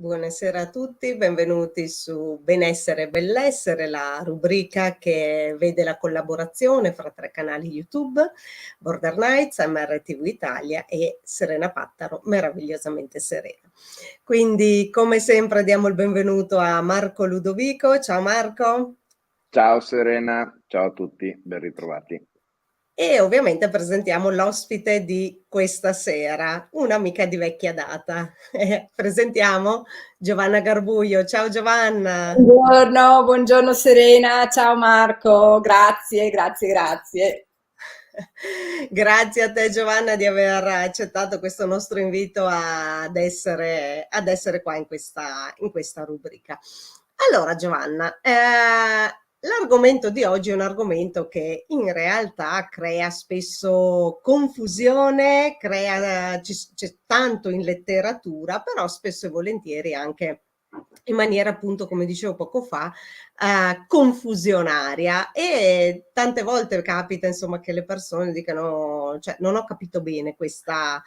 buonasera a tutti, benvenuti su Benessere e Bellessere, la rubrica che vede la collaborazione fra 3 canali YouTube, Border Nights, MRTV Italia e Serena Pattaro, meravigliosamente serena. Quindi, come sempre, diamo il benvenuto a Marco Ludovico. Ciao Marco. Ciao Serena, ciao a tutti, ben ritrovati. E ovviamente presentiamo l'ospite di questa sera, un'amica di vecchia data. Presentiamo Giovanna Garbuio. Ciao Giovanna. Buongiorno Serena, ciao Marco, grazie. Grazie a te Giovanna di aver accettato questo nostro invito ad essere qua in questa rubrica. Allora Giovanna, l'argomento di oggi è un argomento che in realtà crea spesso confusione, c'è tanto in letteratura, però spesso e volentieri anche in maniera, appunto, come dicevo poco fa, confusionaria, e tante volte capita, insomma, che le persone dicano, cioè, non ho capito bene questa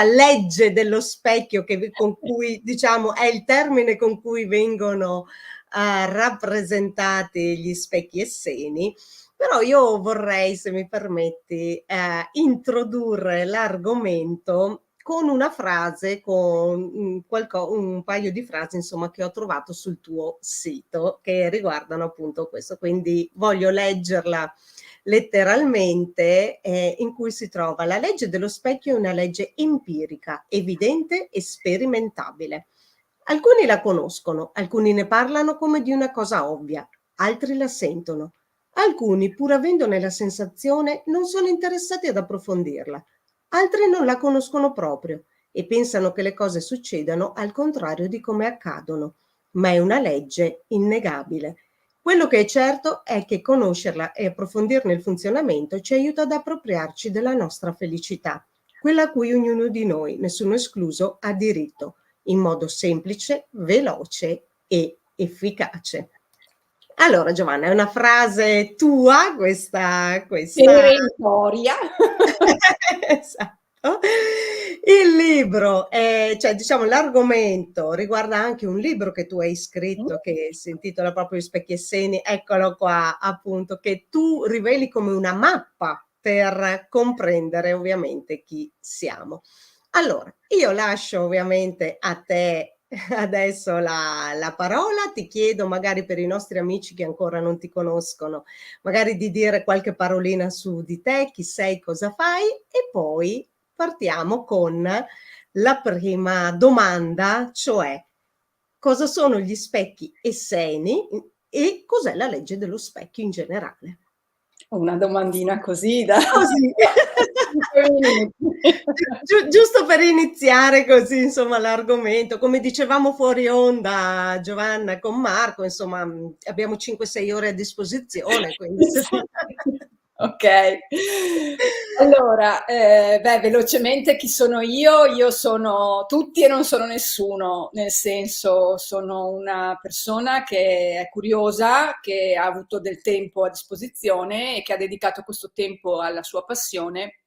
legge dello specchio con cui, diciamo, è il termine con cui vengono rappresentati gli specchi esseni. Però io vorrei, se mi permetti, introdurre l'argomento con una frase, con un paio di frasi, insomma, che ho trovato sul tuo sito, che riguardano appunto questo. Quindi voglio leggerla letteralmente, in cui si trova: la legge dello specchio è una legge empirica, evidente e sperimentabile. Alcuni la conoscono, alcuni ne parlano come di una cosa ovvia, altri la sentono. Alcuni, pur avendone la sensazione, non sono interessati ad approfondirla. Altri non la conoscono proprio e pensano che le cose succedano al contrario di come accadono, ma è una legge innegabile. Quello che è certo è che conoscerla e approfondirne il funzionamento ci aiuta ad appropriarci della nostra felicità, quella a cui ognuno di noi, nessuno escluso, ha diritto, in modo semplice, veloce e efficace. Allora Giovanna, è una frase tua questa Perentoria. Esatto. Il libro, cioè diciamo l'argomento riguarda anche un libro che tu hai scritto che si intitola proprio Gli specchi esseni, eccolo qua appunto, che tu riveli come una mappa per comprendere ovviamente chi siamo. Allora, io lascio ovviamente a te adesso la parola, ti chiedo magari per i nostri amici che ancora non ti conoscono, magari di dire qualche parolina su di te, chi sei, cosa fai, e poi partiamo con la prima domanda, cioè cosa sono gli specchi esseni e cos'è la legge dello specchio in generale. Una domandina così da Così. 5 minuti. Giusto per iniziare così, insomma, l'argomento. Come dicevamo fuori onda, Giovanna, con Marco, insomma, abbiamo 5-6 ore a disposizione, quindi Ok, allora, velocemente chi sono io? Io sono tutti e non sono nessuno, nel senso sono una persona che è curiosa, che ha avuto del tempo a disposizione e che ha dedicato questo tempo alla sua passione,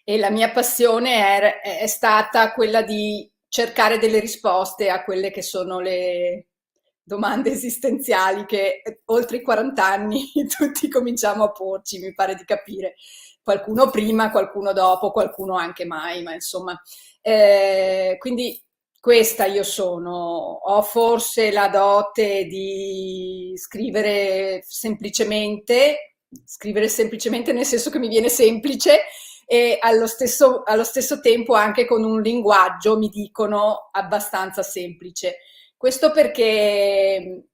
e la mia passione è stata quella di cercare delle risposte a quelle che sono le domande esistenziali che oltre i 40 anni tutti cominciamo a porci, mi pare di capire. Qualcuno prima, qualcuno dopo, qualcuno anche mai, ma insomma. Quindi questa io sono. Ho forse la dote di scrivere semplicemente nel senso che mi viene semplice, e allo stesso tempo anche con un linguaggio, mi dicono, abbastanza semplice. Questo perché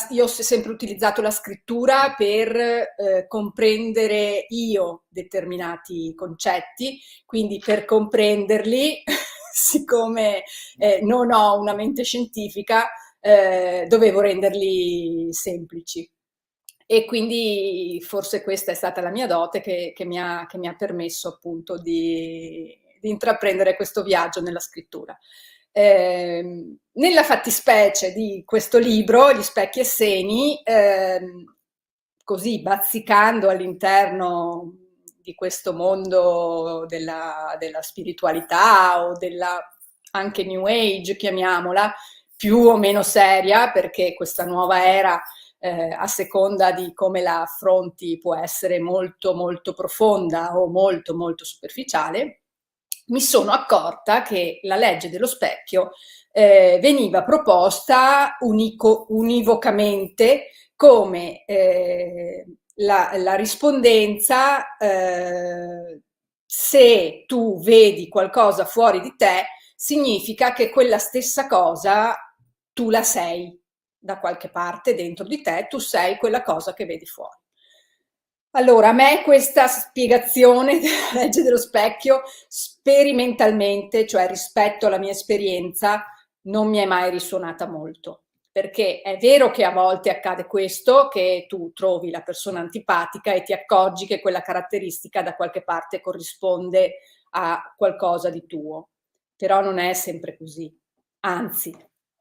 io ho sempre utilizzato la scrittura per comprendere io determinati concetti, quindi per comprenderli, siccome non ho una mente scientifica, dovevo renderli semplici. E quindi forse questa è stata la mia dote che mi ha permesso appunto di intraprendere questo viaggio nella scrittura. Nella fattispecie di questo libro, Gli specchi esseni, così bazzicando all'interno di questo mondo della spiritualità o anche New Age, chiamiamola, più o meno seria, perché questa nuova era, a seconda di come la affronti, può essere molto molto profonda o molto molto superficiale, mi sono accorta che la legge dello specchio veniva proposta univocamente come la rispondenza, se tu vedi qualcosa fuori di te, significa che quella stessa cosa tu la sei da qualche parte dentro di te, tu sei quella cosa che vedi fuori. Allora, a me questa spiegazione della legge dello specchio sperimentalmente, cioè rispetto alla mia esperienza, non mi è mai risuonata molto, perché è vero che a volte accade questo, che tu trovi la persona antipatica e ti accorgi che quella caratteristica da qualche parte corrisponde a qualcosa di tuo, però non è sempre così, anzi,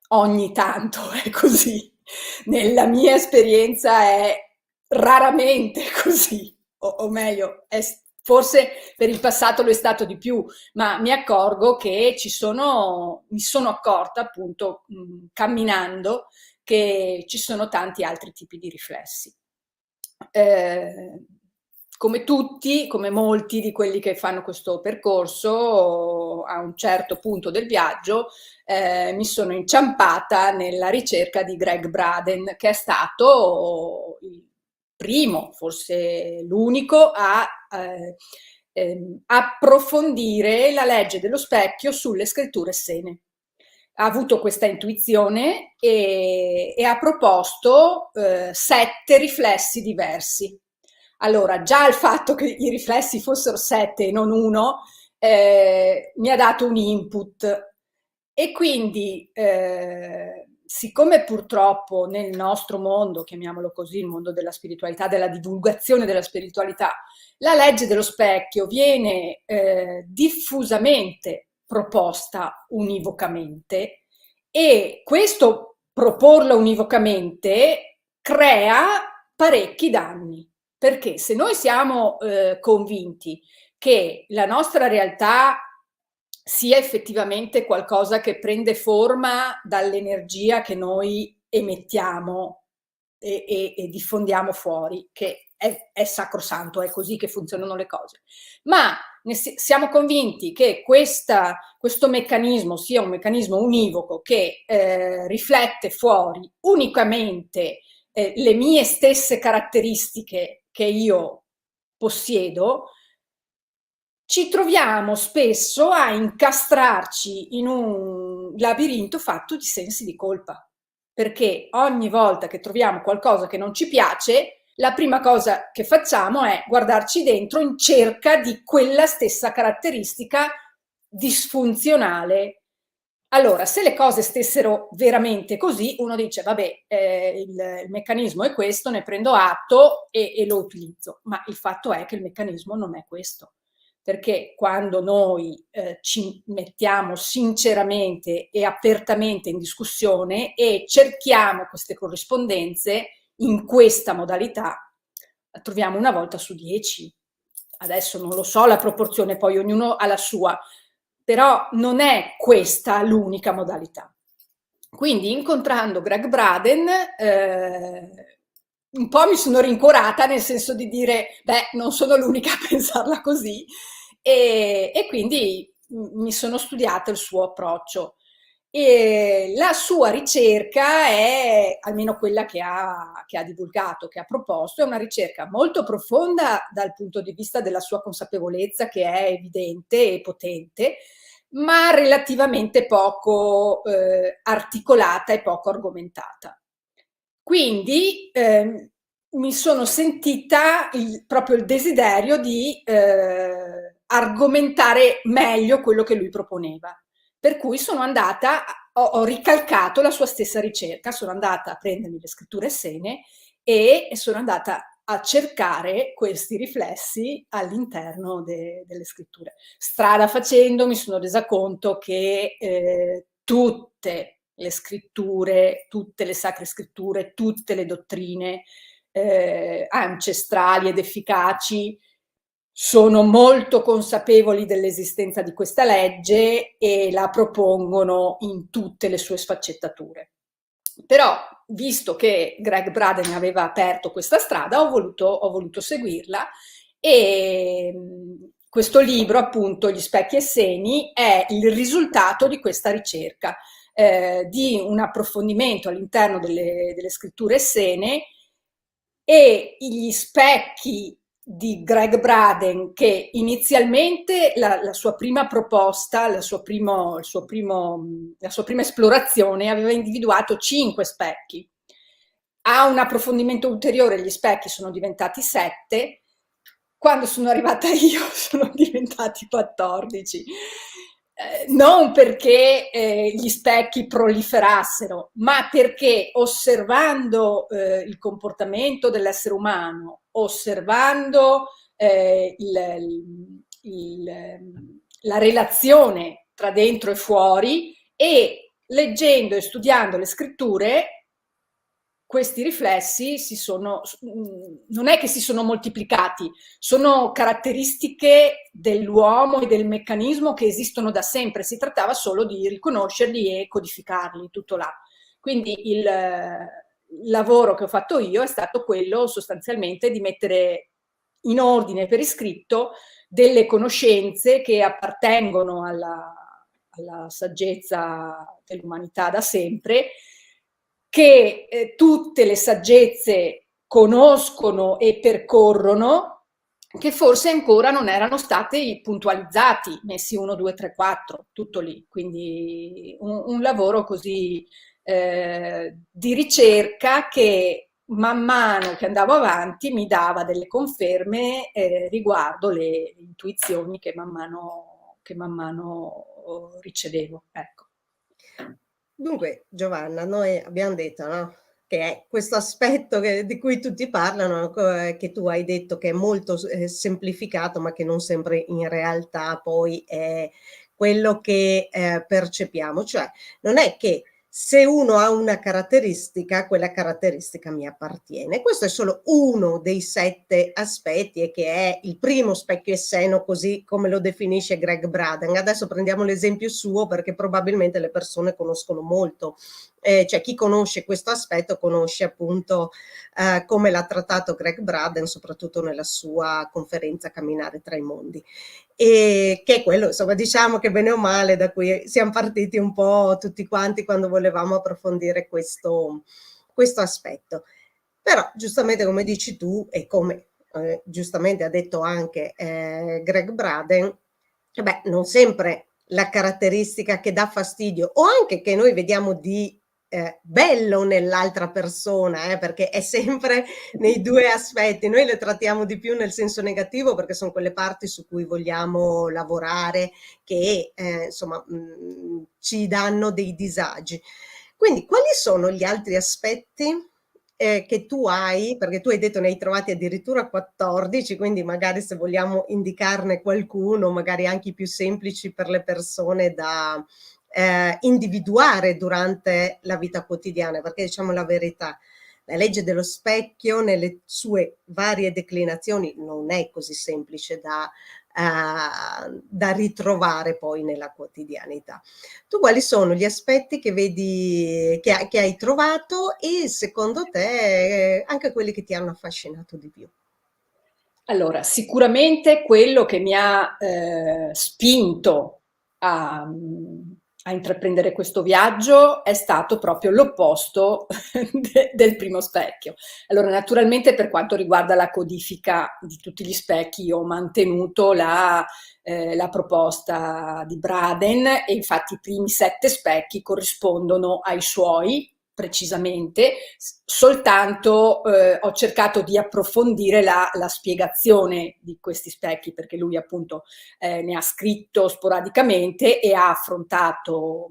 ogni tanto è così. Nella mia esperienza è raramente così, o meglio, forse per il passato lo è stato di più, ma mi accorgo che mi sono accorta appunto camminando che ci sono tanti altri tipi di riflessi. Come tutti, come molti di quelli che fanno questo percorso, a un certo punto del viaggio mi sono inciampata nella ricerca di Greg Braden, che è stato il primo, forse l'unico, a approfondire la legge dello specchio sulle scritture essene. Ha avuto questa intuizione e ha proposto 7 riflessi diversi. Allora, già il fatto che i riflessi fossero 7 e non 1 mi ha dato un input, e quindi siccome purtroppo nel nostro mondo, chiamiamolo così, il mondo della spiritualità, della divulgazione della spiritualità, la legge dello specchio viene diffusamente proposta univocamente, e questo proporla univocamente crea parecchi danni, perché se noi siamo convinti che la nostra realtà sia effettivamente qualcosa che prende forma dall'energia che noi emettiamo e diffondiamo fuori, che è sacrosanto, è così che funzionano le cose, ma siamo convinti che questo meccanismo sia un meccanismo univoco che riflette fuori unicamente le mie stesse caratteristiche che io possiedo, ci troviamo spesso a incastrarci in un labirinto fatto di sensi di colpa, perché ogni volta che troviamo qualcosa che non ci piace, la prima cosa che facciamo è guardarci dentro in cerca di quella stessa caratteristica disfunzionale. Allora, se le cose stessero veramente così, uno dice, vabbè, il meccanismo è questo, ne prendo atto e lo utilizzo, ma il fatto è che il meccanismo non è questo, perché quando noi ci mettiamo sinceramente e apertamente in discussione e cerchiamo queste corrispondenze in questa modalità, la troviamo una volta su 10. Adesso non lo so la proporzione, poi ognuno ha la sua, però non è questa l'unica modalità. Quindi incontrando Greg Braden un po' mi sono rincuorata, nel senso di dire, beh, non sono l'unica a pensarla così, e quindi mi sono studiata il suo approccio. E la sua ricerca è, almeno quella che ha divulgato, che ha proposto, è una ricerca molto profonda dal punto di vista della sua consapevolezza, che è evidente e potente, ma relativamente poco articolata e poco argomentata. Quindi mi sono sentita proprio il desiderio di argomentare meglio quello che lui proponeva. Per cui sono andata, ho ricalcato la sua stessa ricerca, sono andata a prendermi le scritture essene e sono andata a cercare questi riflessi all'interno delle scritture. Strada facendo mi sono resa conto che tutte le scritture, tutte le sacre scritture, tutte le dottrine ancestrali ed efficaci sono molto consapevoli dell'esistenza di questa legge e la propongono in tutte le sue sfaccettature. Però, visto che Greg Braden aveva aperto questa strada, ho voluto seguirla e questo libro, appunto, Gli specchi e seni, è il risultato di questa ricerca, di un approfondimento all'interno delle scritture essene, e gli specchi di Greg Braden, che inizialmente la sua prima proposta, la sua prima esplorazione aveva individuato 5 specchi. A un approfondimento ulteriore gli specchi sono diventati 7, quando sono arrivata io sono diventati 14. Non perché gli specchi proliferassero, ma perché osservando il comportamento dell'essere umano, osservando la relazione tra dentro e fuori, e leggendo e studiando le scritture, questi riflessi non è che si sono moltiplicati, sono caratteristiche dell'uomo e del meccanismo che esistono da sempre, si trattava solo di riconoscerli e codificarli, tutto là. Quindi il lavoro che ho fatto io è stato quello sostanzialmente di mettere in ordine per iscritto delle conoscenze che appartengono alla saggezza dell'umanità da sempre, che tutte le saggezze conoscono e percorrono, che forse ancora non erano stati puntualizzati, messi 1, 2, 3, 4, tutto lì. Quindi un lavoro così di ricerca che man mano che andavo avanti mi dava delle conferme riguardo le intuizioni che man mano ricevevo. Ecco. Dunque, Giovanna, noi abbiamo detto, no? Che è questo aspetto di cui tutti parlano, che tu hai detto che è molto semplificato, ma che non sempre in realtà poi è quello che percepiamo. Cioè, non è che se uno ha una caratteristica, quella caratteristica mi appartiene. Questo è solo uno dei 7 aspetti e che è il primo specchio esseno, così come lo definisce Greg Braden. Adesso prendiamo l'esempio suo perché probabilmente le persone conoscono molto. Cioè chi conosce questo aspetto conosce appunto come l'ha trattato Greg Braden, soprattutto nella sua conferenza Camminare tra i mondi. E che è quello, insomma, diciamo che bene o male da cui siamo partiti un po' tutti quanti quando volevamo approfondire questo aspetto. Però giustamente come dici tu e come giustamente ha detto anche Greg Braden, beh, non sempre la caratteristica che dà fastidio o anche che noi vediamo di bello nell'altra persona, perché è sempre nei 2 aspetti. Noi le trattiamo di più nel senso negativo perché sono quelle parti su cui vogliamo lavorare che insomma ci danno dei disagi. Quindi quali sono gli altri aspetti che tu hai, perché tu hai detto ne hai trovati addirittura 14, quindi magari se vogliamo indicarne qualcuno, magari anche i più semplici per le persone da individuare durante la vita quotidiana, perché diciamo la verità, la legge dello specchio nelle sue varie declinazioni non è così semplice da ritrovare poi nella quotidianità. Tu quali sono gli aspetti che vedi, che hai trovato e secondo te anche quelli che ti hanno affascinato di più? Allora, sicuramente quello che mi ha spinto a intraprendere questo viaggio è stato proprio l'opposto del primo specchio. Allora, naturalmente per quanto riguarda la codifica di tutti gli specchi, io ho mantenuto la proposta di Braden e infatti i primi 7 specchi corrispondono ai suoi precisamente, soltanto ho cercato di approfondire la spiegazione di questi specchi, perché lui appunto ne ha scritto sporadicamente e ha affrontato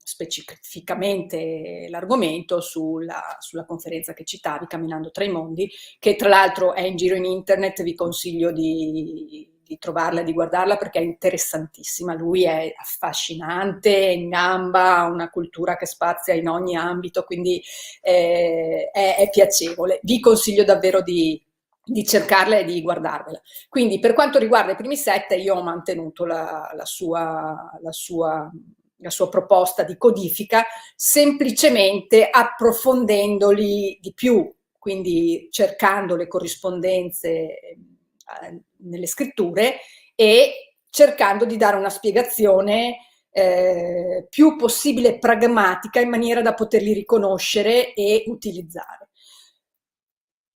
specificamente l'argomento sulla conferenza che citavi, Camminando tra i mondi, che tra l'altro è in giro in internet, vi consiglio di trovarla e di guardarla perché è interessantissima. Lui è affascinante, è in gamba, ha una cultura che spazia in ogni ambito, quindi è piacevole. Vi consiglio davvero di di cercarla e di guardarvela. Quindi per quanto riguarda i primi 7, io ho mantenuto la sua proposta di codifica, semplicemente approfondendoli di più, quindi cercando le corrispondenze nelle scritture e cercando di dare una spiegazione più possibile pragmatica, in maniera da poterli riconoscere e utilizzare.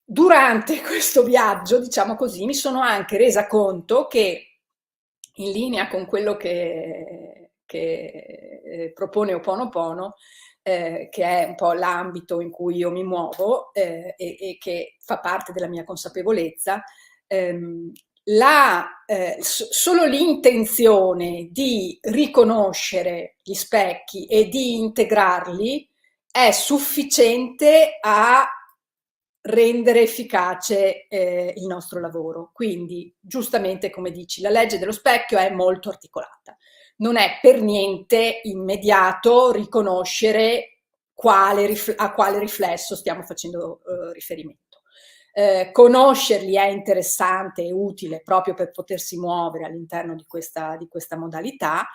Durante questo viaggio, diciamo così, mi sono anche resa conto che, in linea con quello che propone Ho Oponopono, che è un po' l'ambito in cui io mi muovo e che fa parte della mia consapevolezza, solo l'intenzione di riconoscere gli specchi e di integrarli è sufficiente a rendere efficace il nostro lavoro. Quindi, giustamente, come dici, la legge dello specchio è molto articolata. Non è per niente immediato riconoscere a quale riflesso stiamo facendo riferimento. Conoscerli è interessante e utile proprio per potersi muovere all'interno di questa modalità.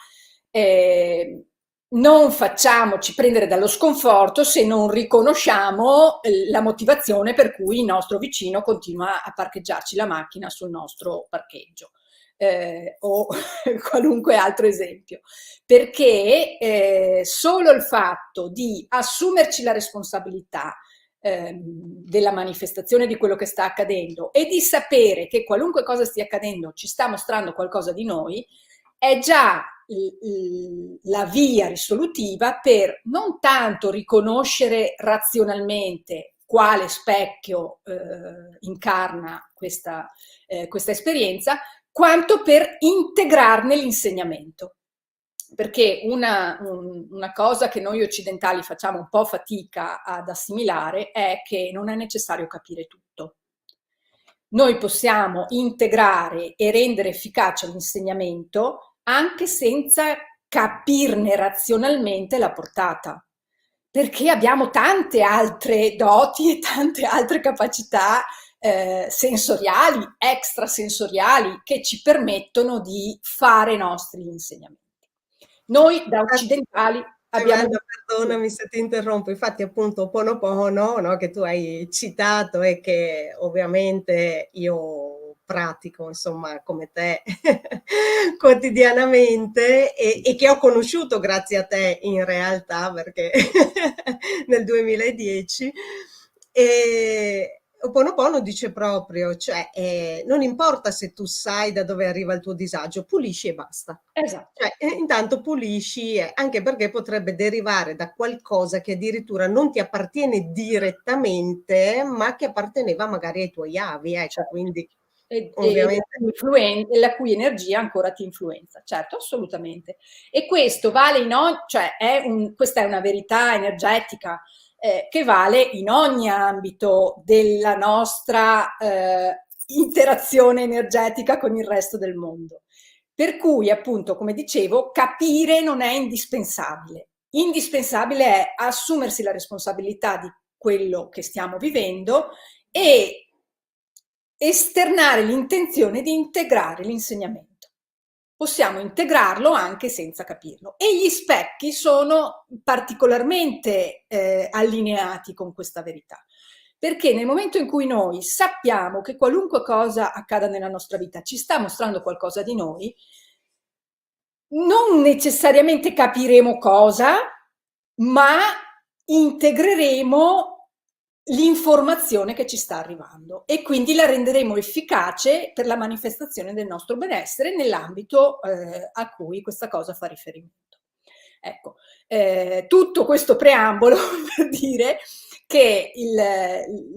Non facciamoci prendere dallo sconforto se non riconosciamo la motivazione per cui il nostro vicino continua a parcheggiarci la macchina sul nostro parcheggio, o qualunque altro esempio, perché solo il fatto di assumerci la responsabilità della manifestazione di quello che sta accadendo e di sapere che qualunque cosa stia accadendo ci sta mostrando qualcosa di noi, è già la via risolutiva per non tanto riconoscere razionalmente quale specchio incarna questa esperienza, quanto per integrarne l'insegnamento. Perché una cosa che noi occidentali facciamo un po' fatica ad assimilare è che non è necessario capire tutto. Noi possiamo integrare e rendere efficace l'insegnamento anche senza capirne razionalsensorialmente la portata, perché abbiamo tante altre doti e tante altre capacità sensoriali, extrasensoriali, che ci permettono di fare i nostri insegnamenti. Noi da occidentali abbiamo... Perdonami se ti interrompo, infatti appunto Ho Oponopono, no, che tu hai citato e che ovviamente io pratico, insomma, come te quotidianamente e che ho conosciuto grazie a te in realtà, perché nel 2010. E Ho Oponopono dice proprio, cioè non importa se tu sai da dove arriva il tuo disagio, pulisci e basta. Esatto. Cioè, intanto pulisci, anche perché potrebbe derivare da qualcosa che addirittura non ti appartiene direttamente, ma che apparteneva magari ai tuoi avi, ecco, certo. Quindi ovviamente la cui energia ancora ti influenza, certo, assolutamente. E questo vale cioè questa è una verità energetica che vale in ogni ambito della nostra interazione energetica con il resto del mondo. Per cui, appunto, come dicevo, capire non è indispensabile. Indispensabile è assumersi la responsabilità di quello che stiamo vivendo e esternare l'intenzione di integrare l'insegnamento. Possiamo integrarlo anche senza capirlo. E gli specchi sono particolarmente allineati con questa verità. Perché nel momento in cui noi sappiamo che qualunque cosa accada nella nostra vita ci sta mostrando qualcosa di noi, non necessariamente capiremo cosa, ma integreremo l'informazione che ci sta arrivando e quindi la renderemo efficace per la manifestazione del nostro benessere nell'ambito a cui questa cosa fa riferimento. Ecco, tutto questo preambolo per dire che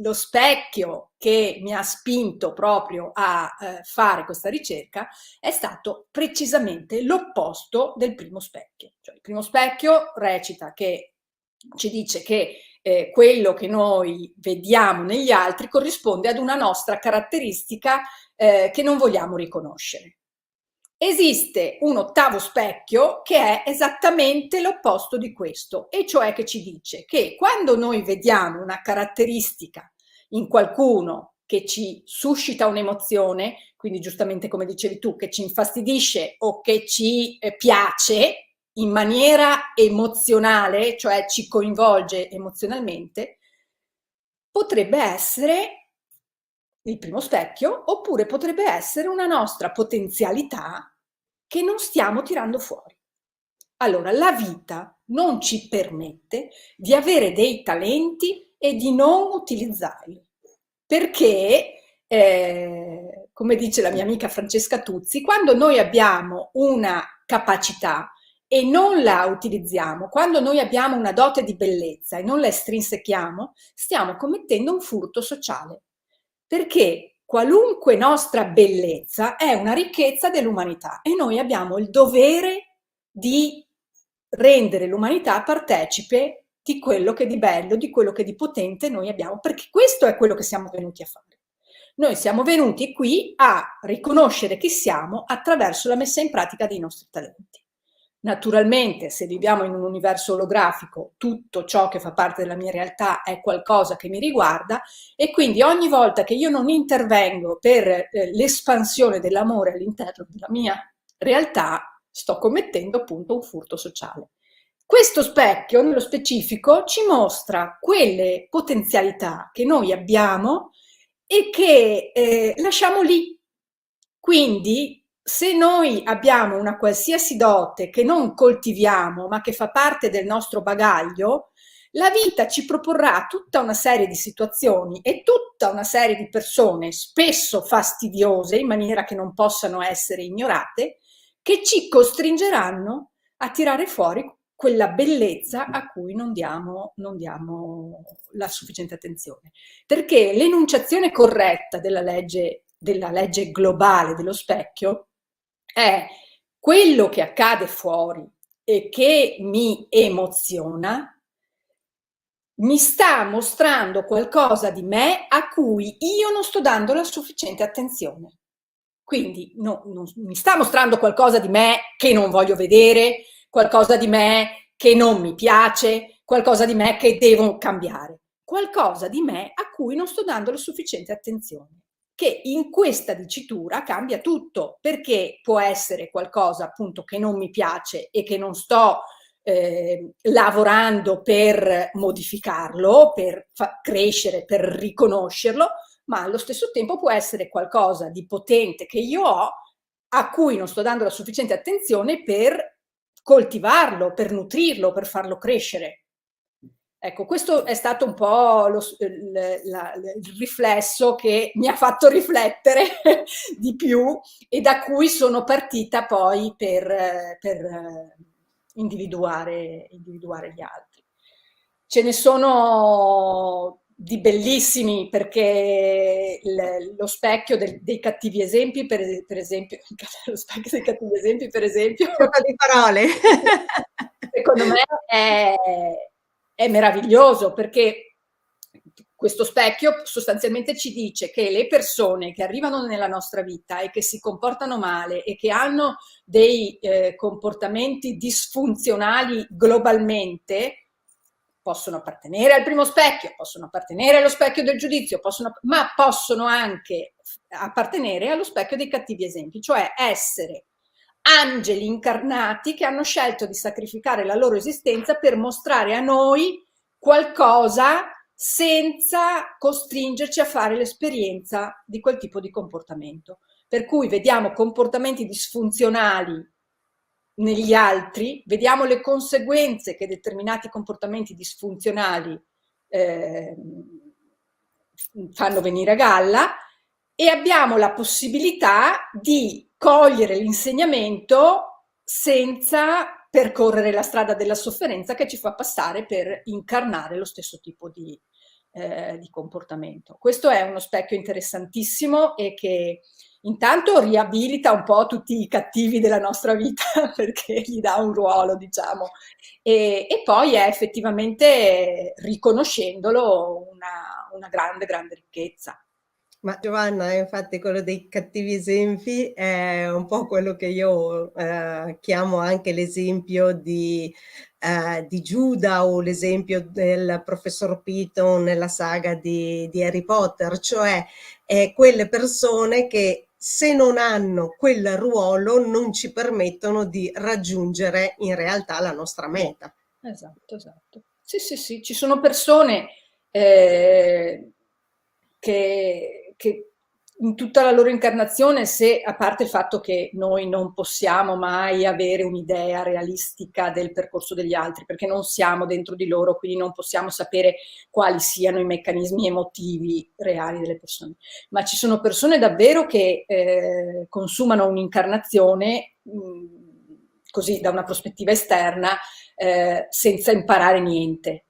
lo specchio che mi ha spinto proprio a fare questa ricerca è stato precisamente l'opposto del primo specchio. Cioè, il primo specchio ci dice che quello che noi vediamo negli altri corrisponde ad una nostra caratteristica che non vogliamo riconoscere. Esiste un ottavo specchio che è esattamente l'opposto di questo, e cioè che ci dice che quando noi vediamo una caratteristica in qualcuno che ci suscita un'emozione, quindi giustamente come dicevi tu, che ci infastidisce o che ci piace in maniera emozionale, cioè ci coinvolge emozionalmente, potrebbe essere il primo specchio, oppure potrebbe essere una nostra potenzialità che non stiamo tirando fuori. Allora, la vita non ci permette di avere dei talenti e di non utilizzarli, perché, come dice la mia amica Francesca Tuzzi, quando noi abbiamo una capacità e non la utilizziamo, quando noi abbiamo una dote di bellezza e non la estrinsechiamo, stiamo commettendo un furto sociale, perché qualunque nostra bellezza è una ricchezza dell'umanità e noi abbiamo il dovere di rendere l'umanità partecipe di quello che di bello, di quello che di potente noi abbiamo, perché questo è quello che siamo venuti a fare. Noi siamo venuti qui a riconoscere chi siamo attraverso la messa in pratica dei nostri talenti. Naturalmente, se viviamo in un universo olografico, tutto ciò che fa parte della mia realtà è qualcosa che mi riguarda e quindi ogni volta che io non intervengo per l'espansione dell'amore all'interno della mia realtà, sto commettendo appunto un furto sociale. Questo specchio, nello specifico, ci mostra quelle potenzialità che noi abbiamo e che lasciamo lì. Quindi, se noi abbiamo una qualsiasi dote che non coltiviamo, ma che fa parte del nostro bagaglio, la vita ci proporrà tutta una serie di situazioni e tutta una serie di persone, spesso fastidiose, in maniera che non possano essere ignorate, che ci costringeranno a tirare fuori quella bellezza a cui non diamo la sufficiente attenzione. Perché l'enunciazione corretta della legge globale dello specchio è quello che accade fuori e che mi emoziona, mi sta mostrando qualcosa di me a cui io non sto dando la sufficiente attenzione. Quindi non mi sta mostrando qualcosa di me che non voglio vedere, qualcosa di me che non mi piace, qualcosa di me che devo cambiare, qualcosa di me a cui non sto dando la sufficiente attenzione, che in questa dicitura cambia tutto, perché può essere qualcosa appunto che non mi piace e che non sto lavorando per modificarlo, per crescere, per riconoscerlo, ma allo stesso tempo può essere qualcosa di potente che io ho, a cui non sto dando la sufficiente attenzione per coltivarlo, per nutrirlo, per farlo crescere. Ecco, questo è stato un po' il riflesso che mi ha fatto riflettere di più e da cui sono partita poi per individuare gli altri. Ce ne sono di bellissimi, perché lo specchio dei cattivi esempi, per esempio, lo specchio dei cattivi esempi, per esempio, Gioco di parole. secondo me è meraviglioso, perché questo specchio sostanzialmente ci dice che le persone che arrivano nella nostra vita e che si comportano male e che hanno dei comportamenti disfunzionali globalmente possono appartenere al primo specchio, possono appartenere allo specchio del giudizio, ma possono anche appartenere allo specchio dei cattivi esempi, cioè essere angeli incarnati che hanno scelto di sacrificare la loro esistenza per mostrare a noi qualcosa senza costringerci a fare l'esperienza di quel tipo di comportamento. Per cui vediamo comportamenti disfunzionali negli altri, vediamo le conseguenze che determinati comportamenti disfunzionali fanno venire a galla, e abbiamo la possibilità di cogliere l'insegnamento senza percorrere la strada della sofferenza che ci fa passare per incarnare lo stesso tipo di comportamento. Questo è uno specchio interessantissimo e che intanto riabilita un po' tutti i cattivi della nostra vita perché gli dà un ruolo, diciamo, e poi è effettivamente, riconoscendolo, una grande ricchezza. Ma Giovanna, infatti quello dei cattivi esempi è un po' quello che io chiamo anche l'esempio di Giuda o l'esempio del professor Piton nella saga di Harry Potter, cioè quelle persone che se non hanno quel ruolo non ci permettono di raggiungere in realtà la nostra meta. Esatto, esatto. Sì, sì, sì, ci sono persone eh, che in tutta la loro incarnazione, se a parte il fatto che noi non possiamo mai avere un'idea realistica del percorso degli altri, perché non siamo dentro di loro, quindi non possiamo sapere quali siano i meccanismi emotivi reali delle persone, ma ci sono persone davvero che consumano un'incarnazione così da una prospettiva esterna senza imparare niente.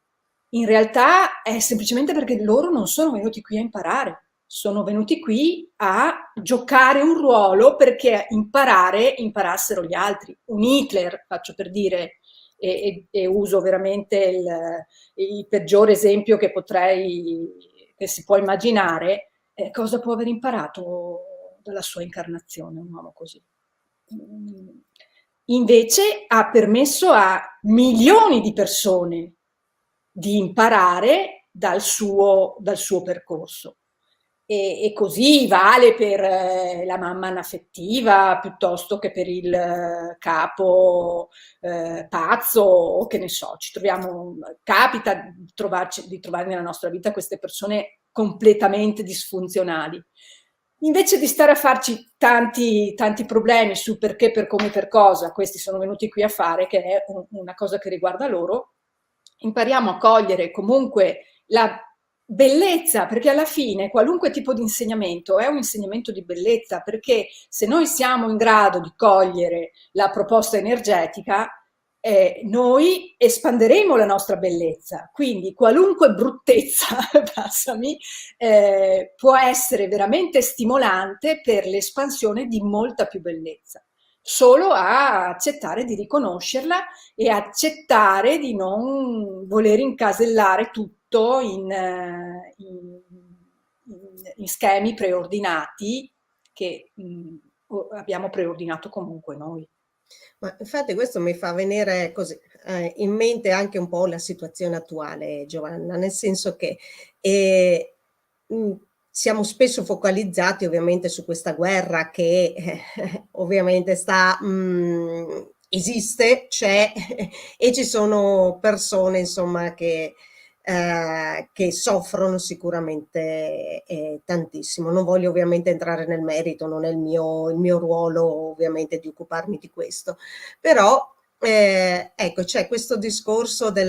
In realtà è semplicemente perché loro non sono venuti qui a imparare, sono venuti qui a giocare un ruolo perché imparassero gli altri. Un Hitler, faccio per dire, e uso veramente il peggiore esempio che si può immaginare, cosa può aver imparato dalla sua incarnazione un uomo così? Invece ha permesso a milioni di persone di imparare dal suo percorso. E così vale per la mamma anaffettiva piuttosto che per il capo pazzo o che ne so, capita di trovare nella nostra vita queste persone completamente disfunzionali. Invece di stare a farci tanti problemi su perché, per come, per cosa questi sono venuti qui a fare, che è una cosa che riguarda loro, impariamo a cogliere comunque la bellezza, perché alla fine qualunque tipo di insegnamento è un insegnamento di bellezza, perché se noi siamo in grado di cogliere la proposta energetica, noi espanderemo la nostra bellezza, quindi qualunque bruttezza, passami, può essere veramente stimolante per l'espansione di molta più bellezza, solo a accettare di riconoscerla e accettare di non voler incasellare tutto in schemi preordinati che abbiamo preordinato comunque noi. Ma infatti questo mi fa venire così in mente anche un po' la situazione attuale, Giovanna, nel senso che eh, mh, siamo spesso focalizzati ovviamente su questa guerra che ovviamente esiste, c'è e ci sono persone insomma che soffrono sicuramente tantissimo. Non voglio ovviamente entrare nel merito, non è il mio ruolo ovviamente di occuparmi di questo, però ecco, c'è questo discorso c'è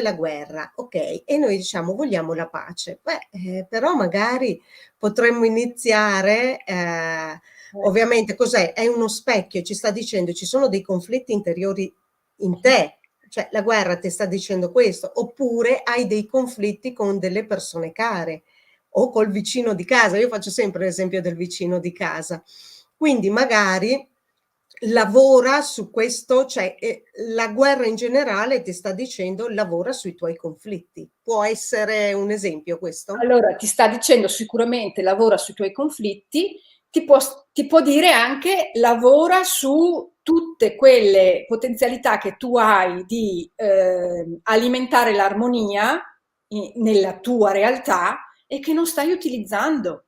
la guerra, ok, e noi diciamo vogliamo la pace. Beh, però magari potremmo iniziare, ovviamente cos'è? È uno specchio, ci sta dicendo ci sono dei conflitti interiori in te, cioè la guerra ti sta dicendo questo, oppure hai dei conflitti con delle persone care o col vicino di casa. Io faccio sempre l'esempio del vicino di casa. Quindi magari lavora su questo, cioè la guerra in generale ti sta dicendo lavora sui tuoi conflitti. Può essere un esempio questo? Allora, ti sta dicendo sicuramente lavora sui tuoi conflitti, ti può dire anche lavora su tutte quelle potenzialità che tu hai di alimentare l'armonia nella tua realtà e che non stai utilizzando.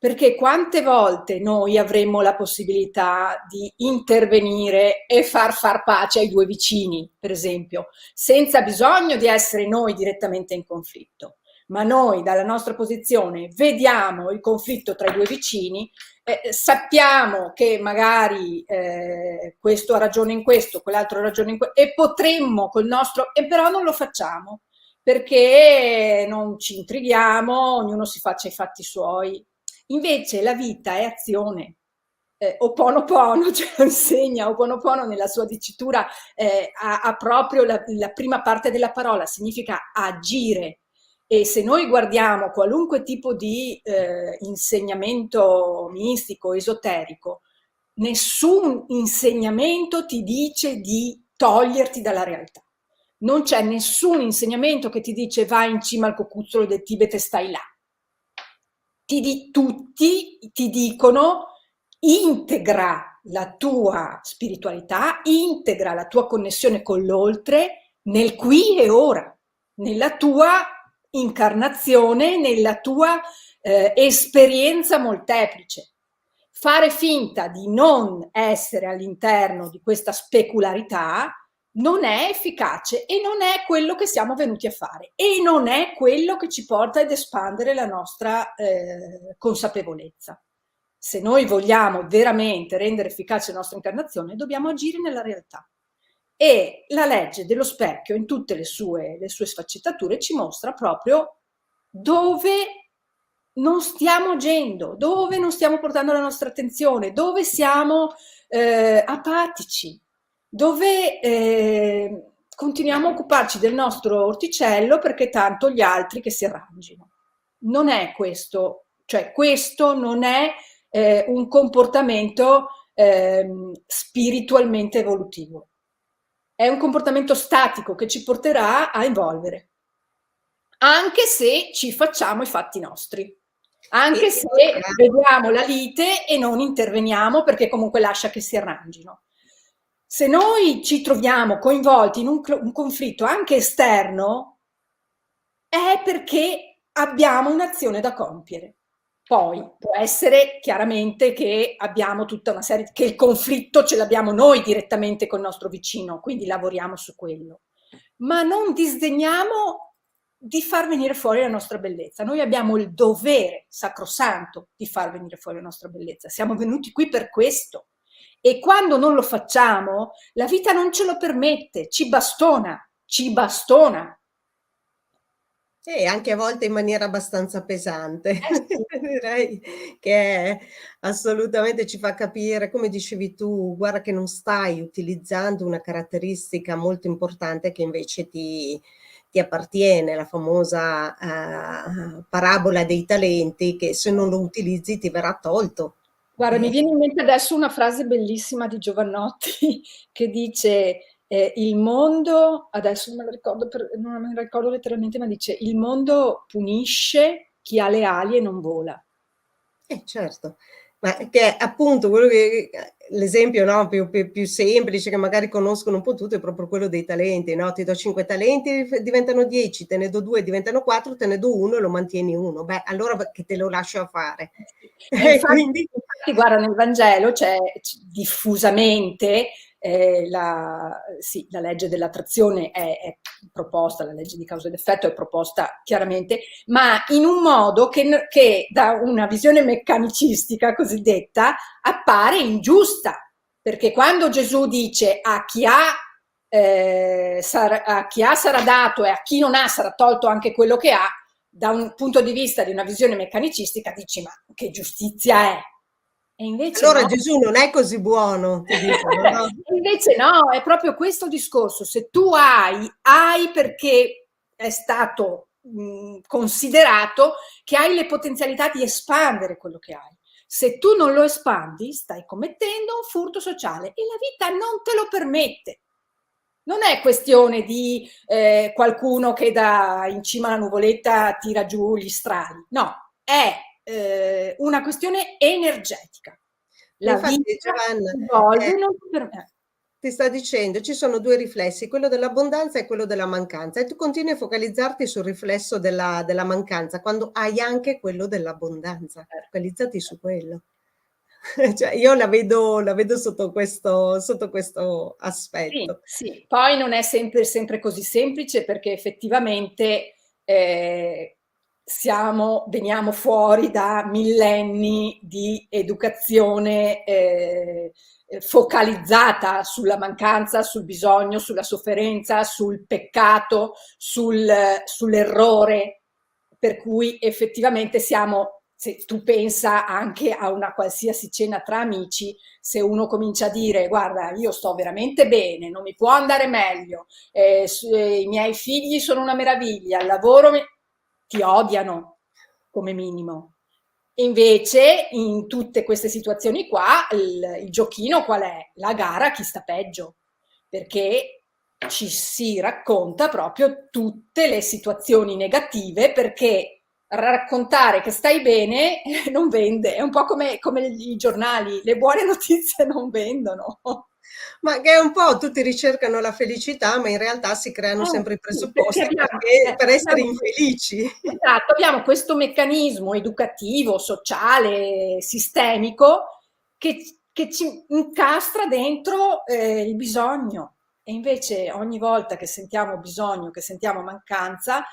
Perché quante volte noi avremmo la possibilità di intervenire e far pace ai due vicini, per esempio, senza bisogno di essere noi direttamente in conflitto, ma noi dalla nostra posizione vediamo il conflitto tra i due vicini, sappiamo che magari questo ha ragione in questo, quell'altro ha ragione in questo, e potremmo col nostro, e però non lo facciamo perché non ci intrighiamo, ognuno si faccia i fatti suoi. Invece la vita è azione. Oponopono ce lo insegna, Oponopono nella sua dicitura ha proprio la prima parte della parola, significa agire. E se noi guardiamo qualunque tipo di insegnamento mistico, esoterico, nessun insegnamento ti dice di toglierti dalla realtà. Non c'è nessun insegnamento che ti dice vai in cima al cocuzzolo del Tibet e stai là. tutti ti dicono: integra la tua spiritualità, integra la tua connessione con l'oltre nel qui e ora, nella tua incarnazione, nella tua esperienza molteplice. Fare finta di non essere all'interno di questa specularità non è efficace e non è quello che siamo venuti a fare e non è quello che ci porta ad espandere la nostra consapevolezza. Se noi vogliamo veramente rendere efficace la nostra incarnazione, dobbiamo agire nella realtà. E la legge dello specchio, in tutte le sue sfaccettature, ci mostra proprio dove non stiamo agendo, dove non stiamo portando la nostra attenzione, dove siamo apatici, dove continuiamo a occuparci del nostro orticello perché tanto gli altri che si arrangino. Non è questo, cioè questo non è un comportamento spiritualmente evolutivo. È un comportamento statico che ci porterà a evolvere, anche se ci facciamo i fatti nostri, anche se vediamo la lite e non interveniamo perché comunque lascia che si arrangino. Se noi ci troviamo coinvolti in un conflitto anche esterno, è perché abbiamo un'azione da compiere. Poi può essere chiaramente che abbiamo tutta una serie, che il conflitto ce l'abbiamo noi direttamente col nostro vicino, quindi lavoriamo su quello. Ma non disdegniamo di far venire fuori la nostra bellezza. Noi abbiamo il dovere sacrosanto di far venire fuori la nostra bellezza. Siamo venuti qui per questo. E quando non lo facciamo, la vita non ce lo permette, ci bastona, ci bastona. E anche a volte in maniera abbastanza pesante. Sì. Direi che assolutamente ci fa capire, come dicevi tu, guarda che non stai utilizzando una caratteristica molto importante che invece ti appartiene, la famosa parabola dei talenti, che se non lo utilizzi ti verrà tolto. Guarda, mi viene in mente adesso una frase bellissima di Giovannotti che dice il mondo, adesso non me la ricordo letteralmente, ma dice: il mondo punisce chi ha le ali e non vola. Certo, ma che è appunto quello che l'esempio, no, più semplice che magari conoscono un po' tutti è proprio quello dei talenti, no? Ti do 5 talenti, diventano 10, te ne do 2, diventano 4, te ne do 1 e lo mantieni 1. Beh, allora che te lo lascio a fare. Infatti, guarda, nel Vangelo c'è diffusamente la legge dell'attrazione è proposta, la legge di causa ed effetto è proposta chiaramente, ma in un modo che da una visione meccanicistica cosiddetta appare ingiusta, perché quando Gesù dice a chi ha sarà dato e a chi non ha sarà tolto anche quello che ha, da un punto di vista di una visione meccanicistica dici: ma che giustizia è? E invece allora no. Gesù non è così buono, ti dicono, no? Invece no, è proprio questo discorso. Se tu hai perché è stato considerato che hai le potenzialità di espandere quello che hai. Se tu non lo espandi, stai commettendo un furto sociale e la vita non te lo permette. Non è questione di qualcuno che da in cima alla nuvoletta tira giù gli strali, no, è una questione energetica. La Infatti, vita Giovanna, evolve non per me. ti sta dicendo, ci sono 2 riflessi, quello dell'abbondanza e quello della mancanza, e tu continui a focalizzarti sul riflesso della mancanza, quando hai anche quello dell'abbondanza. Focalizzati su quello. Cioè, io la vedo sotto questo aspetto. Sì. Poi non è sempre così semplice, perché effettivamente veniamo fuori da millenni di educazione focalizzata sulla mancanza, sul bisogno, sulla sofferenza, sul peccato, sull'errore, per cui effettivamente se tu pensa anche a una qualsiasi cena tra amici, se uno comincia a dire: guarda, io sto veramente bene, non mi può andare meglio, i miei figli sono una meraviglia, il lavoro ti odiano come minimo. Invece in tutte queste situazioni qua il giochino qual è? La gara a chi sta peggio, perché ci si racconta proprio tutte le situazioni negative, perché raccontare che stai bene non vende, è un po' come i giornali, le buone notizie non vendono. Ma che è un po' tutti ricercano la felicità, ma in realtà si creano sempre i Sì, perché presupposti per essere abbiamo infelici. esatto, abbiamo questo meccanismo educativo, sociale, sistemico che ci incastra dentro il bisogno. E invece ogni volta che sentiamo bisogno, che sentiamo mancanza,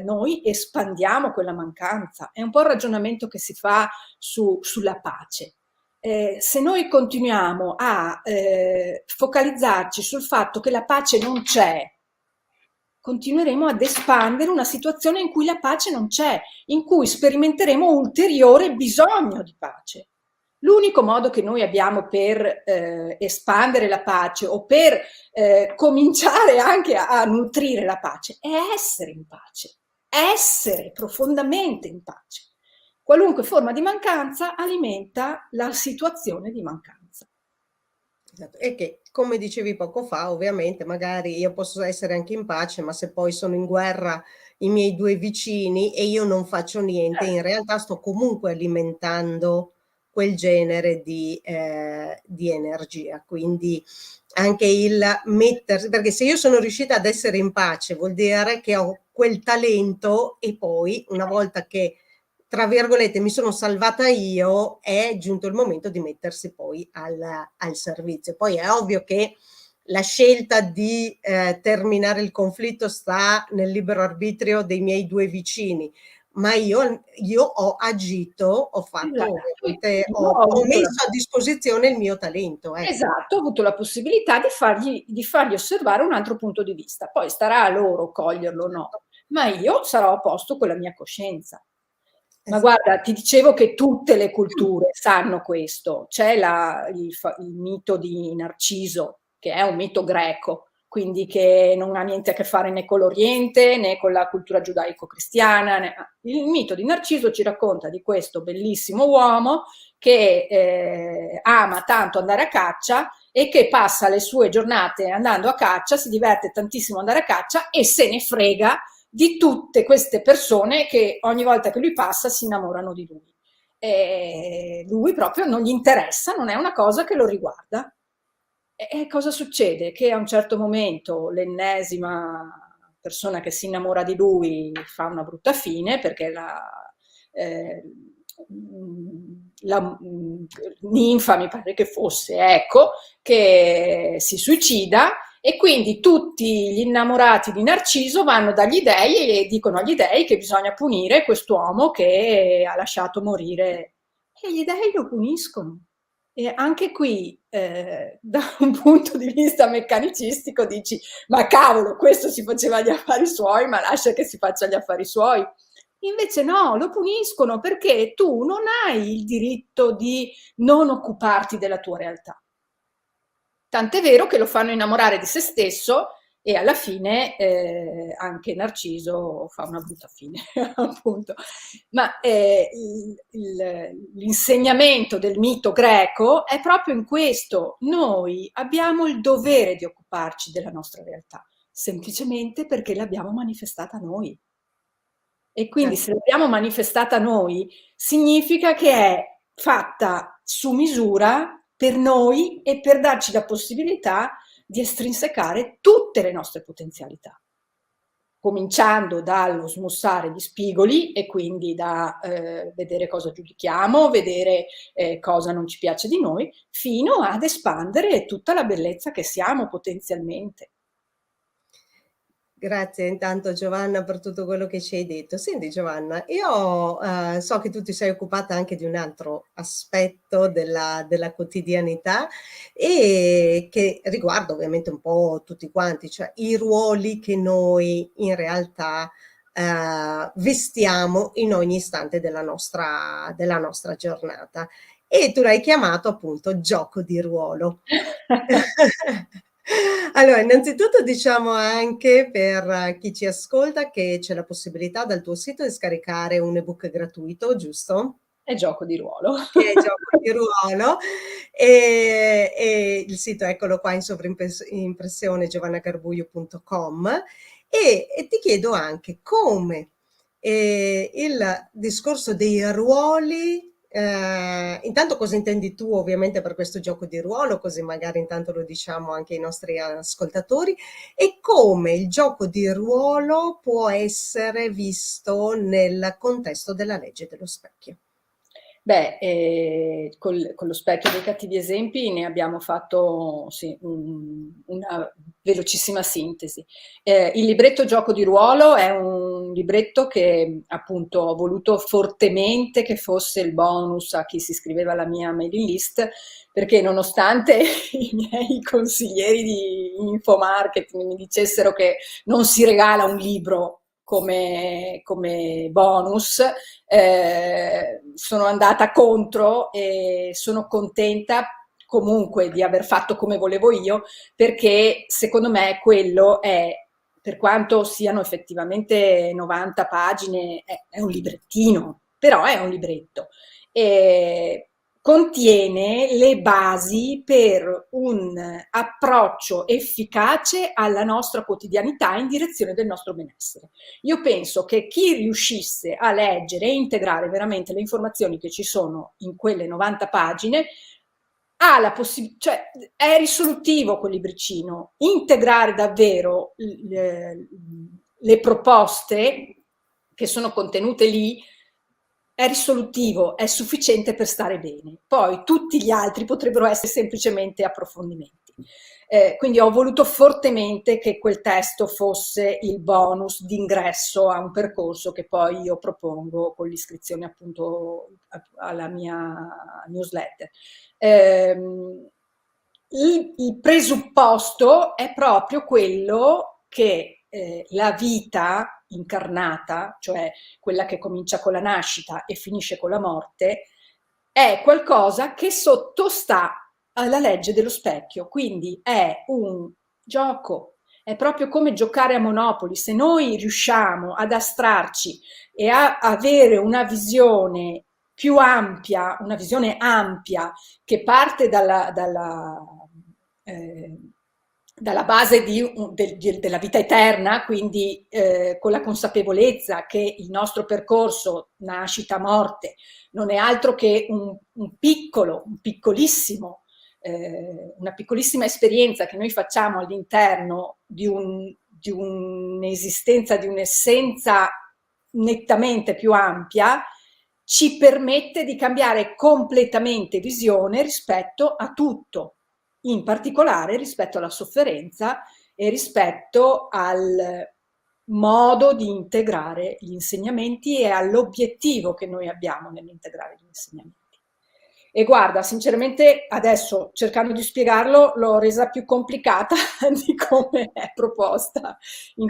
noi espandiamo quella mancanza. È un po' il ragionamento che si fa sulla pace. Se noi continuiamo a focalizzarci sul fatto che la pace non c'è, continueremo ad espandere una situazione in cui la pace non c'è, in cui sperimenteremo ulteriore bisogno di pace. L'unico modo che noi abbiamo per espandere la pace o per cominciare anche a nutrire la pace è essere in pace, essere profondamente in pace. Qualunque forma di mancanza alimenta la situazione di mancanza. Esatto. E che, come dicevi poco fa, ovviamente magari io posso essere anche in pace, ma se poi sono in guerra i miei due vicini e io non faccio niente, in realtà sto comunque alimentando quel genere di energia. Quindi anche il mettersi, perché se io sono riuscita ad essere in pace vuol dire che ho quel talento e poi una volta che tra virgolette mi sono salvata io, è giunto il momento di mettersi poi al servizio. Poi è ovvio che la scelta di terminare il conflitto sta nel libero arbitrio dei miei due vicini, ma io ho agito, ho fatto ovviamente, Io ho messo a disposizione il mio talento. Ecco. Esatto, ho avuto la possibilità di fargli osservare un altro punto di vista. Poi starà a loro coglierlo o no, ma io sarò a posto con la mia coscienza. Ma guarda, ti dicevo che tutte le culture sanno questo. C'è il mito di Narciso, che è un mito greco, quindi che non ha niente a che fare né con l'Oriente né con la cultura giudaico-cristiana. Il mito di Narciso ci racconta di questo bellissimo uomo che ama tanto andare a caccia e che passa le sue giornate andando a caccia, si diverte tantissimo andare a caccia e se ne frega di tutte queste persone che ogni volta che lui passa si innamorano di lui. E lui proprio non gli interessa, non è una cosa che lo riguarda. E cosa succede? Che a un certo momento l'ennesima persona che si innamora di lui fa una brutta fine perché la ninfa, mi pare che fosse, ecco, che si suicida e quindi tutti gli innamorati di Narciso vanno dagli dei e dicono agli dei che bisogna punire quest'uomo che ha lasciato morire e gli dei lo puniscono. E anche qui, da un punto di vista meccanicistico, dici: ma cavolo, questo si faceva gli affari suoi, ma lascia che si faccia gli affari suoi. Invece no, lo puniscono perché tu non hai il diritto di non occuparti della tua realtà. Tant'è vero che lo fanno innamorare di se stesso e alla fine anche Narciso fa una brutta fine, appunto. Ma l'insegnamento del mito greco è proprio in questo. Noi abbiamo il dovere di occuparci della nostra realtà, semplicemente perché l'abbiamo manifestata noi. E quindi se l'abbiamo manifestata noi, significa che è fatta su misura per noi e per darci la possibilità di estrinsecare tutte le nostre potenzialità, cominciando dallo smussare gli spigoli e quindi da vedere cosa giudichiamo, vedere cosa non ci piace di noi, fino ad espandere tutta la bellezza che siamo potenzialmente. Grazie intanto Giovanna per tutto quello che ci hai detto. Senti Giovanna, io so che tu ti sei occupata anche di un altro aspetto della quotidianità e che riguarda ovviamente un po' tutti quanti, cioè i ruoli che noi in realtà vestiamo in ogni istante della nostra giornata. E tu l'hai chiamato appunto gioco di ruolo. Allora, innanzitutto diciamo anche per chi ci ascolta che c'è la possibilità dal tuo sito di scaricare un ebook gratuito, giusto? È gioco di ruolo. Che è gioco di ruolo e il sito eccolo qua in sovraimpressione giovannagarbuglio.com e ti chiedo anche come il discorso dei ruoli. Intanto cosa intendi tu ovviamente per questo gioco di ruolo, così magari intanto lo diciamo anche ai nostri ascoltatori, e come il gioco di ruolo può essere visto nel contesto della legge dello specchio. Beh, con lo specchio dei cattivi esempi ne abbiamo fatto sì, una velocissima sintesi. Il libretto Gioco di ruolo è un libretto che appunto ho voluto fortemente che fosse il bonus a chi si iscriveva alla mia mailing list, perché nonostante i miei consiglieri di infomarketing mi dicessero che non si regala un libro come bonus, sono andata contro e sono contenta comunque di aver fatto come volevo io, perché secondo me quello è, per quanto siano effettivamente 90 pagine, è un librettino, però è un libretto. E contiene le basi per un approccio efficace alla nostra quotidianità in direzione del nostro benessere. Io penso che chi riuscisse a leggere e integrare veramente le informazioni che ci sono in quelle 90 pagine ha la possibilità, cioè è risolutivo quel libricino, integrare davvero le proposte che sono contenute lì è risolutivo, è sufficiente per stare bene. Poi tutti gli altri potrebbero essere semplicemente approfondimenti. Quindi ho voluto fortemente che quel testo fosse il bonus d'ingresso a un percorso che poi io propongo con l'iscrizione appunto alla mia newsletter. Il presupposto è proprio quello che la vita incarnata, cioè quella che comincia con la nascita e finisce con la morte, è qualcosa che sottostà alla legge dello specchio, quindi è un gioco, è proprio come giocare a Monopoli. Se noi riusciamo ad astrarci e a avere una visione più ampia, una visione ampia che parte dalla base della vita eterna, quindi con la consapevolezza che il nostro percorso nascita-morte non è altro che un piccolissimo, una piccolissima esperienza che noi facciamo all'interno di un'esistenza, di un'essenza nettamente più ampia, ci permette di cambiare completamente visione rispetto a tutto, in particolare rispetto alla sofferenza e rispetto al modo di integrare gli insegnamenti e all'obiettivo che noi abbiamo nell'integrare gli insegnamenti. E guarda, sinceramente adesso cercando di spiegarlo l'ho resa più complicata di come è proposta in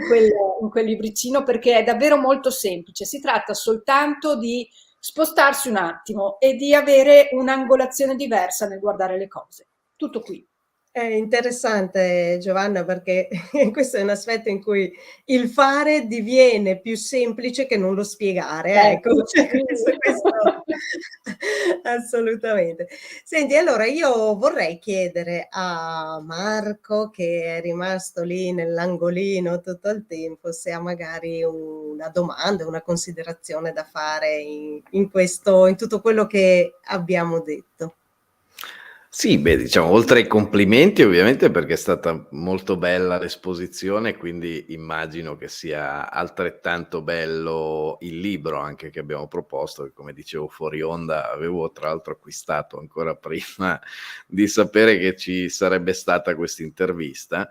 quel libricino, perché è davvero molto semplice. Si tratta soltanto di spostarsi un attimo e di avere un'angolazione diversa nel guardare le cose. Tutto qui. È interessante Giovanna, perché questo è un aspetto in cui il fare diviene più semplice che non lo spiegare, ecco, cioè questo assolutamente. Senti, allora io vorrei chiedere a Marco, che è rimasto lì nell'angolino tutto il tempo, se ha magari una domanda, una considerazione da fare in tutto quello che abbiamo detto. Sì, beh, diciamo, oltre ai complimenti ovviamente, perché è stata molto bella l'esposizione, quindi immagino che sia altrettanto bello il libro anche che abbiamo proposto, che come dicevo fuori onda avevo tra l'altro acquistato ancora prima di sapere che ci sarebbe stata questa intervista.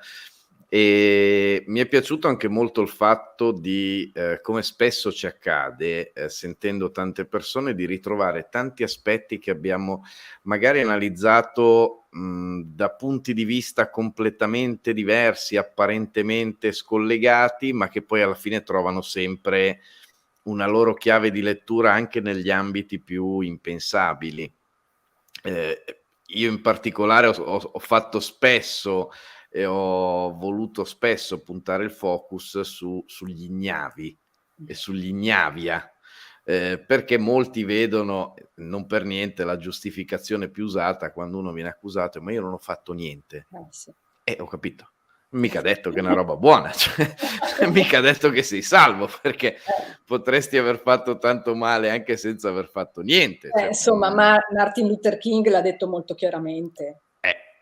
E mi è piaciuto anche molto il fatto di, come spesso ci accade, sentendo tante persone, di ritrovare tanti aspetti che abbiamo magari analizzato da punti di vista completamente diversi, apparentemente scollegati, ma che poi alla fine trovano sempre una loro chiave di lettura anche negli ambiti più impensabili. Io in particolare ho fatto spesso e ho voluto spesso puntare il focus sugli ignavi e sugli ignavia, perché molti vedono, non per niente, la giustificazione più usata quando uno viene accusato: ma io non ho fatto niente. Sì. Ho capito, Mica detto che è una roba buona, cioè, mica detto che sei salvo, perché potresti aver fatto tanto male anche senza aver fatto niente. Cioè, Insomma, Martin Luther King l'ha detto molto chiaramente.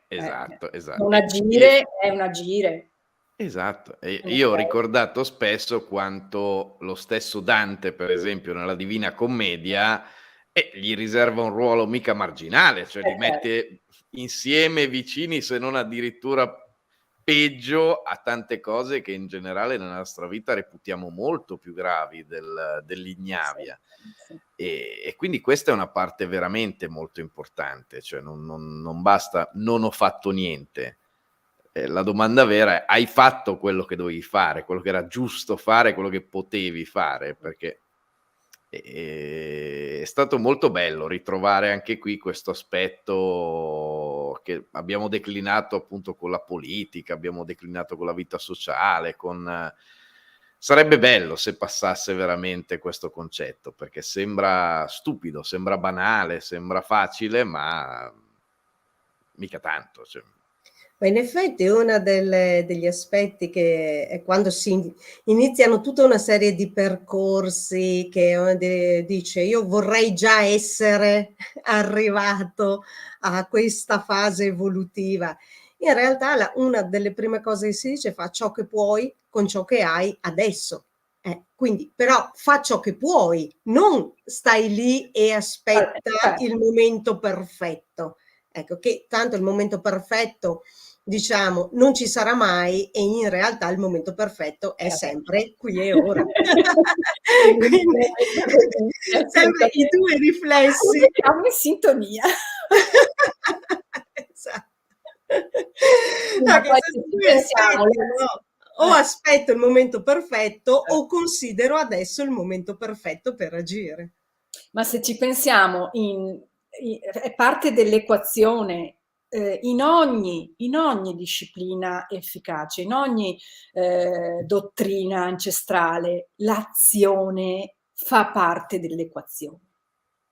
esatto. Non agire è un agire. Esatto, e io ho ricordato spesso quanto lo stesso Dante, per esempio, nella Divina Commedia, gli riserva un ruolo mica marginale, cioè li mette insieme, vicini, se non addirittura peggio a tante cose che in generale nella nostra vita reputiamo molto più gravi dell'ignavia. Sì. E quindi questa è una parte veramente molto importante, cioè non basta non ho fatto niente. La domanda vera è: hai fatto quello che dovevi fare, quello che era giusto fare, quello che potevi fare? Perché è stato molto bello ritrovare anche qui questo aspetto che abbiamo declinato appunto con la politica, abbiamo declinato con la vita sociale, sarebbe bello se passasse veramente questo concetto, perché sembra stupido, sembra banale, sembra facile, ma mica tanto, cioè. Ma in effetti uno degli aspetti che è quando si iniziano tutta una serie di percorsi che dice io vorrei già essere arrivato a questa fase evolutiva. In realtà una delle prime cose che si dice: fa ciò che puoi con ciò che hai adesso. Quindi però fa ciò che puoi, non stai lì e aspetta il momento perfetto. Ecco, che tanto il momento perfetto, diciamo, non ci sarà mai, e in realtà il momento perfetto è sempre qui e ora. Quindi sempre i tuoi riflessi. Siamo in sintonia. Esatto. Ma poi se ci pensiamo, o aspetto il momento perfetto o considero adesso il momento perfetto per agire. Ma se ci pensiamo, è parte dell'equazione in ogni disciplina efficace, in ogni dottrina ancestrale, l'azione fa parte dell'equazione.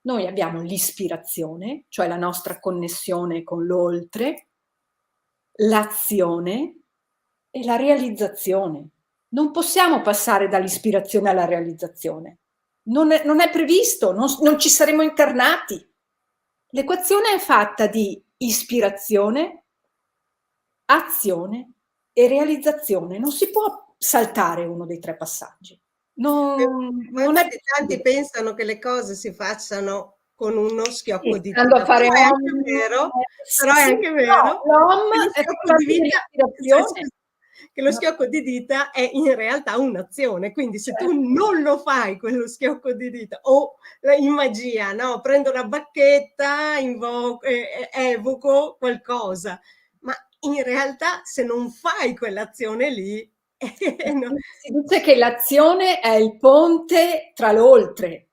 Noi abbiamo l'ispirazione, cioè la nostra connessione con l'oltre, l'azione e la realizzazione. Non possiamo passare dall'ispirazione alla realizzazione. Non è previsto, non ci saremo incarnati. L'equazione è fatta di ispirazione, azione e realizzazione. Non si può saltare uno dei tre passaggi. Infatti tanti pensano che le cose si facciano con uno schiocco di dita. A fare però è anche vero, però è anche vero che lo schiocco di dita è in realtà un'azione, quindi se tu non lo fai quello schiocco di dita o in magia, no, prendo la bacchetta, evoco qualcosa, ma in realtà se non fai quell'azione lì si dice che l'azione è il ponte tra l'oltre,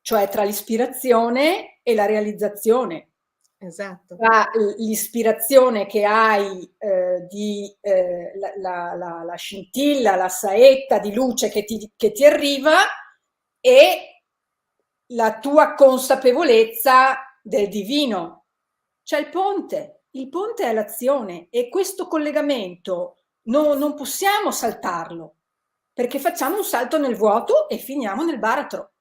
cioè tra l'ispirazione e la realizzazione. Esatto. Tra l'ispirazione che hai la scintilla, la saetta di luce che ti arriva e la tua consapevolezza del divino. C'è il ponte è l'azione e questo collegamento non possiamo saltarlo, perché facciamo un salto nel vuoto e finiamo nel baratro.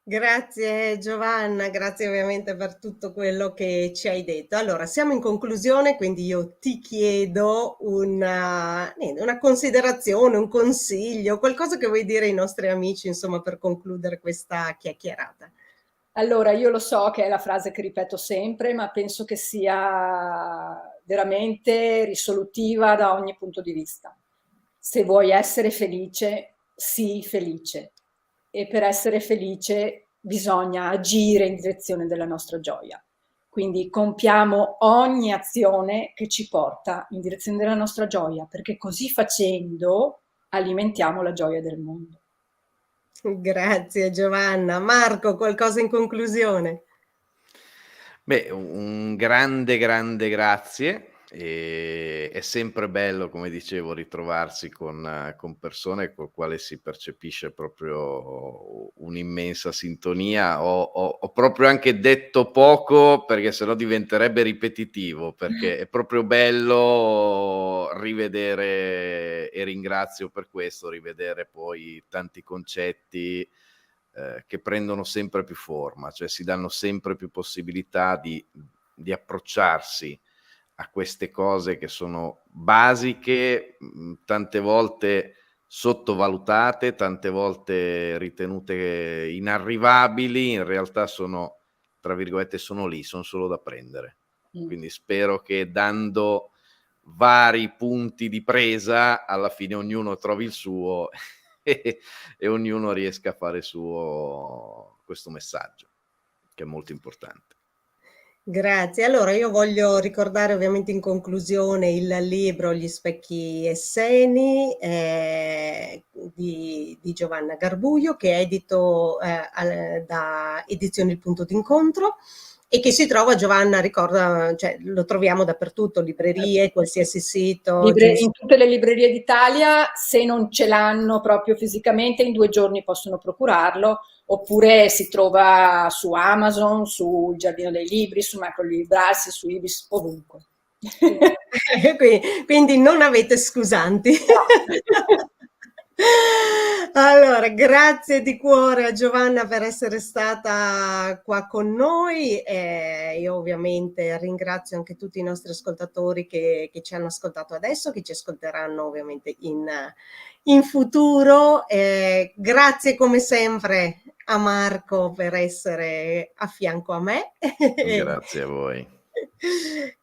Grazie Giovanna, grazie ovviamente per tutto quello che ci hai detto. Allora, siamo in conclusione, quindi io ti chiedo una considerazione, un consiglio, qualcosa che vuoi dire ai nostri amici, insomma, per concludere questa chiacchierata. Allora, io lo so che è la frase che ripeto sempre, ma penso che sia veramente risolutiva da ogni punto di vista. Se vuoi essere felice, sii felice. E per essere felice bisogna agire in direzione della nostra gioia. Quindi compiamo ogni azione che ci porta in direzione della nostra gioia, perché così facendo alimentiamo la gioia del mondo. Grazie Giovanna. Marco, qualcosa in conclusione? Beh, un grande grazie e è sempre bello, come dicevo, ritrovarsi con persone col quale si percepisce proprio un'immensa sintonia. Ho proprio anche detto poco perché sennò diventerebbe ripetitivo, perché è proprio bello rivedere, e ringrazio per questo, rivedere poi tanti concetti che prendono sempre più forma, cioè si danno sempre più possibilità di approcciarsi a queste cose che sono basiche, tante volte sottovalutate, tante volte ritenute inarrivabili, in realtà sono, tra virgolette, sono lì, sono solo da prendere. Quindi spero che dando vari punti di presa, alla fine ognuno trovi il suo e ognuno riesca a fare suo questo messaggio, che è molto importante. Grazie. Allora io voglio ricordare ovviamente in conclusione il libro Gli specchi esseni di Giovanna Garbuglio, che è edito da Edizioni Il Punto d'Incontro e che si trova, Giovanna ricorda, cioè, lo troviamo dappertutto, librerie, qualsiasi sito. In tutte le librerie d'Italia, se non ce l'hanno proprio fisicamente, in 2 giorni possono procurarlo, oppure si trova su Amazon, sul Giardino dei Libri, su Macrolibrarsi, su Ibis, ovunque. Quindi non avete scusanti. Allora, grazie di cuore a Giovanna per essere stata qua con noi. Io ovviamente ringrazio anche tutti i nostri ascoltatori che ci hanno ascoltato adesso, che ci ascolteranno ovviamente in futuro. Grazie come sempre a Marco per essere a fianco a me. Grazie a voi.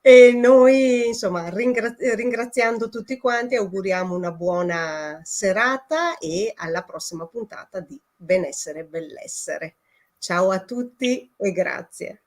E noi, insomma, ringraziando tutti quanti, auguriamo una buona serata e alla prossima puntata di Benessere e Bellessere. Ciao a tutti e grazie.